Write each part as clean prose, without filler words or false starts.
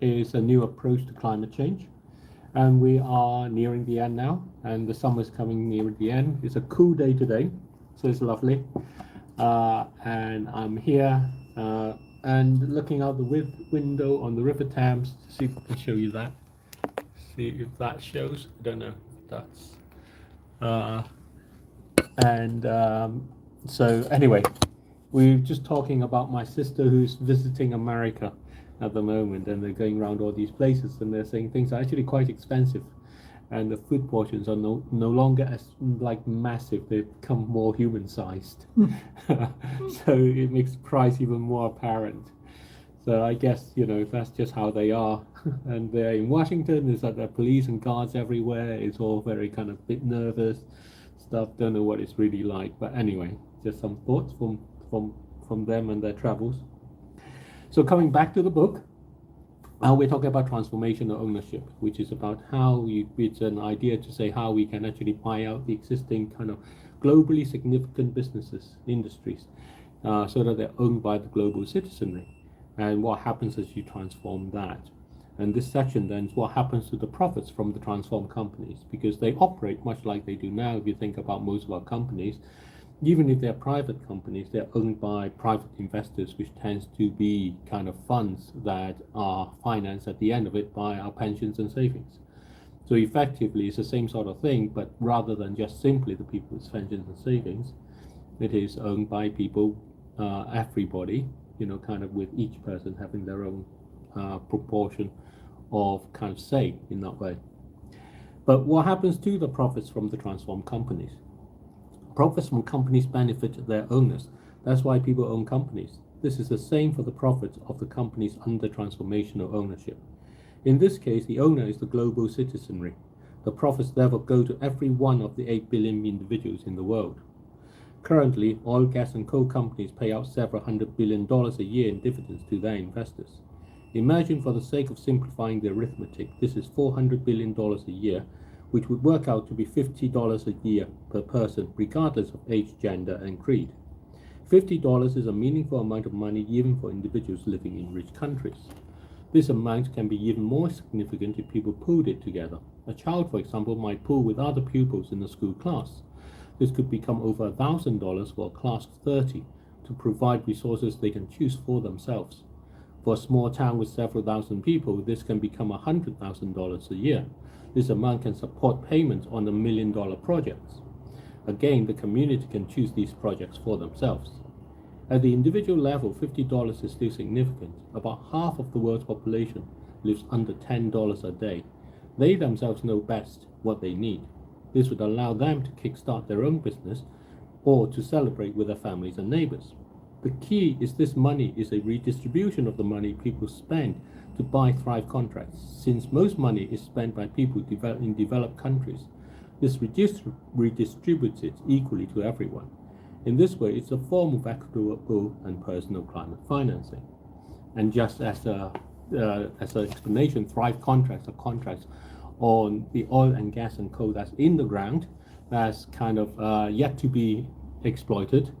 is a new approach to climate change. And we are nearing the end now, and the summer's coming near the end. It's a cool day today, so it's lovely. And I'm here and looking out the window on the River Thames to see if I can show you that. See if that shows. I don't know if that's. Uh, and so, anyway, we're just talking about my sister who's visiting America at the moment, and they're going around all these places, and they're saying things are actually quite expensive, and the food portions are no longer as like massive; they've become more human-sized. So it makes the price even more apparent. So I guess that's just how they are. And they're in Washington. There's like the police and guards everywhere. It's all very kind of bit nervous stuff. Don't know what it's really like, but anyway, just some thoughts from them and their travels. So coming back to the book, we're talking about transformational ownership, which is about it's an idea to say how we can actually buy out the existing kind of globally significant businesses, industries, so that they're owned by the global citizenry, and what happens as you transform that. And this section then is what happens to the profits from the transformed companies, because they operate much like they do now. If you think about most of our companies, even if they're private companies, they're owned by private investors, which tends to be kind of funds that are financed at the end of it by our pensions and savings. So effectively, it's the same sort of thing, but rather than just simply the people's pensions and savings, it is owned by people, everybody, kind of with each person having their own proportion of kind of say in that way. But what happens to the profits from the transformed companies? Profits from companies benefit their owners. That's why people own companies. This is the same for the profits of the companies under transformational ownership. In this case, the owner is the global citizenry. The profits therefore go to every one of the 8 billion individuals in the world. Currently, oil, gas, and coal companies pay out several $100 billion a year in dividends to their investors. Imagine, for the sake of simplifying the arithmetic, this is $400 billion a year, which would work out to be $50 a year per person, regardless of age, gender, and creed. $50 is a meaningful amount of money even for individuals living in rich countries. This amount can be even more significant if people pooled it together. A child, for example, might pool with other pupils in the school class. This could become over $1,000 for a class of 30 to provide resources they can choose for themselves. For a small town with several thousand people, this can become $100,000 a year. This amount can support payments on the $1 million projects. Again, the community can choose these projects for themselves. At the individual level, $50 is still significant. About half of the world's population lives under $10 a day. They themselves know best what they need. This would allow them to kickstart their own business or to celebrate with their families and neighbors. The key is this money is a redistribution of the money people spend to buy Thrive contracts. Since most money is spent by people in developed countries, this redistributes it equally to everyone. In this way, it's a form of equitable and personal climate financing. And just as an explanation, Thrive contracts are contracts on the oil and gas and coal that's in the ground, that's kind of yet to be exploited,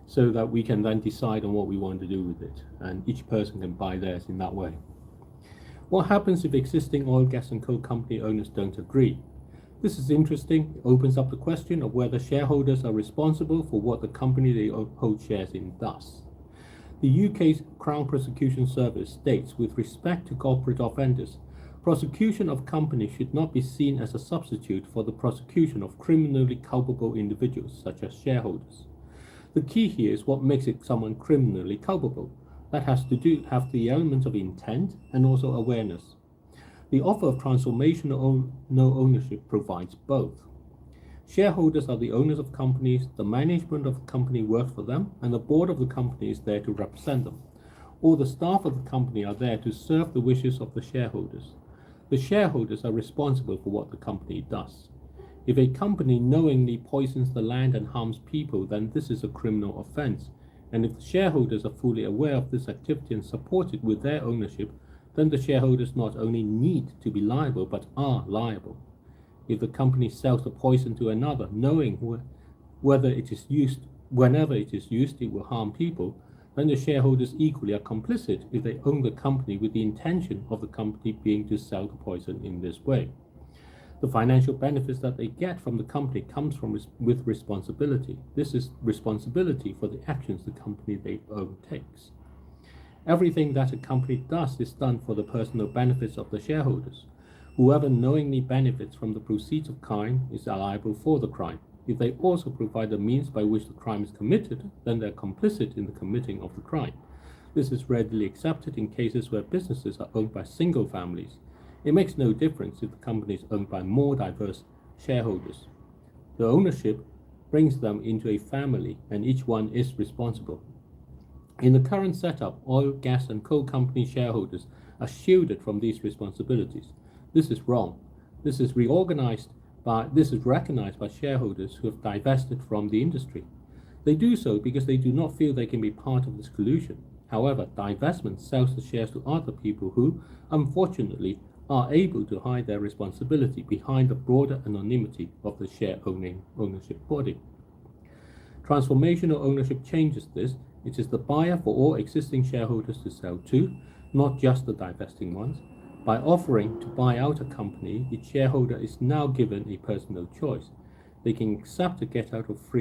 so that we can then decide on what we want to do with it, and each person can buy theirs in that way. What happens if existing oil, gas, and coal company owners don't agree? This is interesting. It opens up the question of whether shareholders are responsible for what the company they hold shares in does. The UK's Crown Prosecution Service states, with respect to corporate offenders, prosecution of companies should not be seen as a substitute for the prosecution of criminally culpable individuals, such as shareholders. The key here is what makes it someone criminally culpable. That has to have the elements of intent and also awareness. The offer of transformational no ownership provides both. Shareholders are the owners of companies, the management of the company works for them, and the board of the company is there to represent them. All the staff of the company are there to serve the wishes of the shareholders. The shareholders are responsible for what the company does. If a company knowingly poisons the land and harms people, then this is a criminal offense. And if the shareholders are fully aware of this activity and support it with their ownership, then the shareholders not only need to be liable, but are liable. If the company sells the poison to another, knowing whether it is used, whenever it is used, it will harm people, then the shareholders equally are complicit if they own the company with the intention of the company being to sell the poison in this way. The financial benefits that they get from the company comes from with responsibility. This is responsibility for the actions the company they own takes. Everything that a company does is done for the personal benefits of the shareholders. Whoever knowingly benefits from the proceeds of crime is liable for the crime. If they also provide the means by which the crime is committed, then they're complicit in the committing of the crime. This is readily accepted in cases where businesses are owned by single families. It makes no difference if the company is owned by more diverse shareholders. The ownership brings them into a family, and each one is responsible. In the current setup, oil, gas, and coal company shareholders are shielded from these responsibilities. This is wrong. This is recognized by shareholders who have divested from the industry. They do so because they do not feel they can be part of this collusion. However, divestment sells the shares to other people who, unfortunately, are able to hide their responsibility behind the broader anonymity of the share ownership body. Transformational ownership changes this. It is the buyer for all existing shareholders to sell to, not just the divesting ones. By offering to buy out a company, each shareholder is now given a personal choice. They can accept a get out of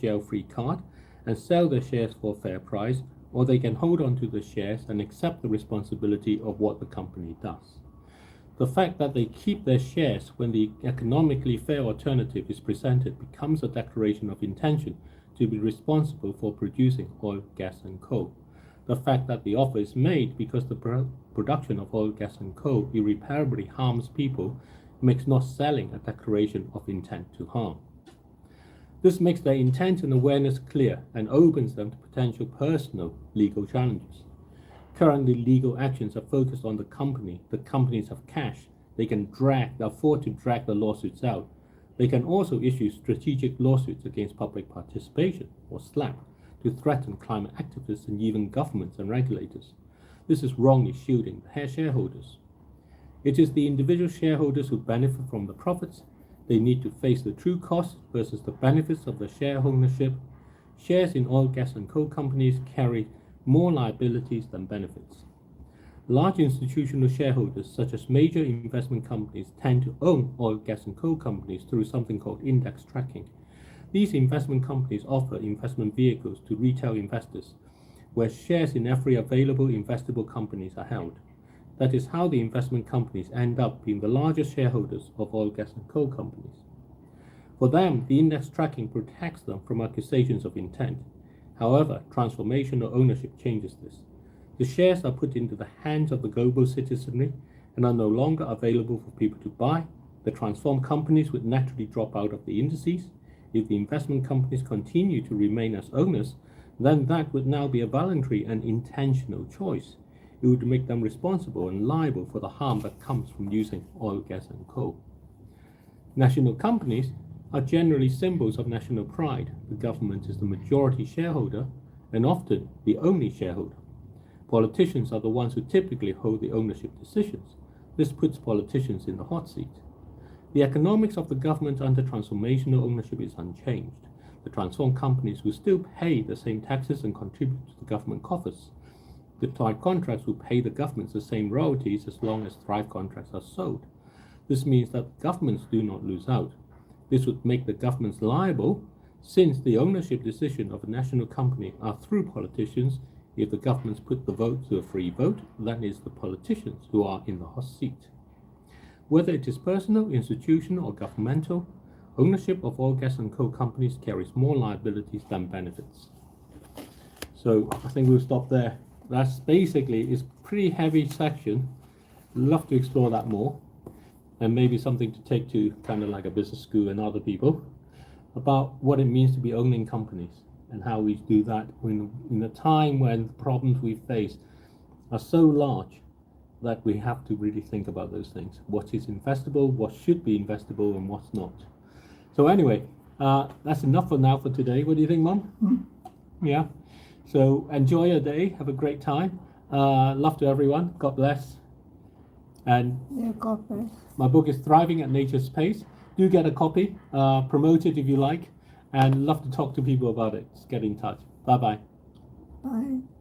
jail free card and sell their shares for a fair price, or they can hold on to the shares and accept the responsibility of what the company does. The fact that they keep their shares when the economically fair alternative is presented becomes a declaration of intention to be responsible for producing oil, gas, and coal. The fact that the offer is made because the production of oil, gas, and coal irreparably harms people makes not selling a declaration of intent to harm. This makes their intent and awareness clear and opens them to potential personal legal challenges. Currently, legal actions are focused on the company. The companies have cash. They can afford to drag the lawsuits out. They can also issue strategic lawsuits against public participation, or SLAPP, to threaten climate activists and even governments and regulators. This is wrongly shielding the shareholders. It is the individual shareholders who benefit from the profits. They need to face the true costs versus the benefits of the share ownership. Shares in oil, gas, and coal companies carry more liabilities than benefits. Large institutional shareholders, such as major investment companies, tend to own oil, gas, and coal companies through something called index tracking. These investment companies offer investment vehicles to retail investors, where shares in every available investable companies are held. That is how the investment companies end up being the largest shareholders of oil, gas, and coal companies. For them, the index tracking protects them from accusations of intent. However, transformational ownership changes this. The shares are put into the hands of the global citizenry and are no longer available for people to buy. The transformed companies would naturally drop out of the indices. If the investment companies continue to remain as owners, then that would now be a voluntary and intentional choice. It would make them responsible and liable for the harm that comes from using oil, gas, and coal. National companies are generally symbols of national pride. The government is the majority shareholder and often the only shareholder. Politicians are the ones who typically hold the ownership decisions. This puts politicians in the hot seat. The economics of the government under transformational ownership is unchanged. The transformed companies will still pay the same taxes and contribute to the government coffers. The Thrive contracts will pay the governments the same royalties as long as Thrive contracts are sold. This means that governments do not lose out. This would make the governments liable, since the ownership decision of a national company are through politicians. If the governments put the vote to a free vote, that is the politicians who are in the hot seat. Whether it is personal, institutional, or governmental, ownership of oil, gas, and coal companies carries more liabilities than benefits. So I think we'll stop there. That's basically, it's a pretty heavy section. Love to explore that more, and maybe something to take to kind of like a business school and other people about what it means to be owning companies and how we do that in a time when the problems we face are so large that we have to really think about those things. What is investable, what should be investable, and what's not. So anyway, that's enough for now for today. What do you think, Mom? Mm-hmm. Yeah. So enjoy your day. Have a great time. Love to everyone. God bless. And yeah, God bless. My book is Thriving at Nature's Pace. Do get a copy. Promote it if you like. And love to talk to people about it. Just get in touch. Bye bye. Bye.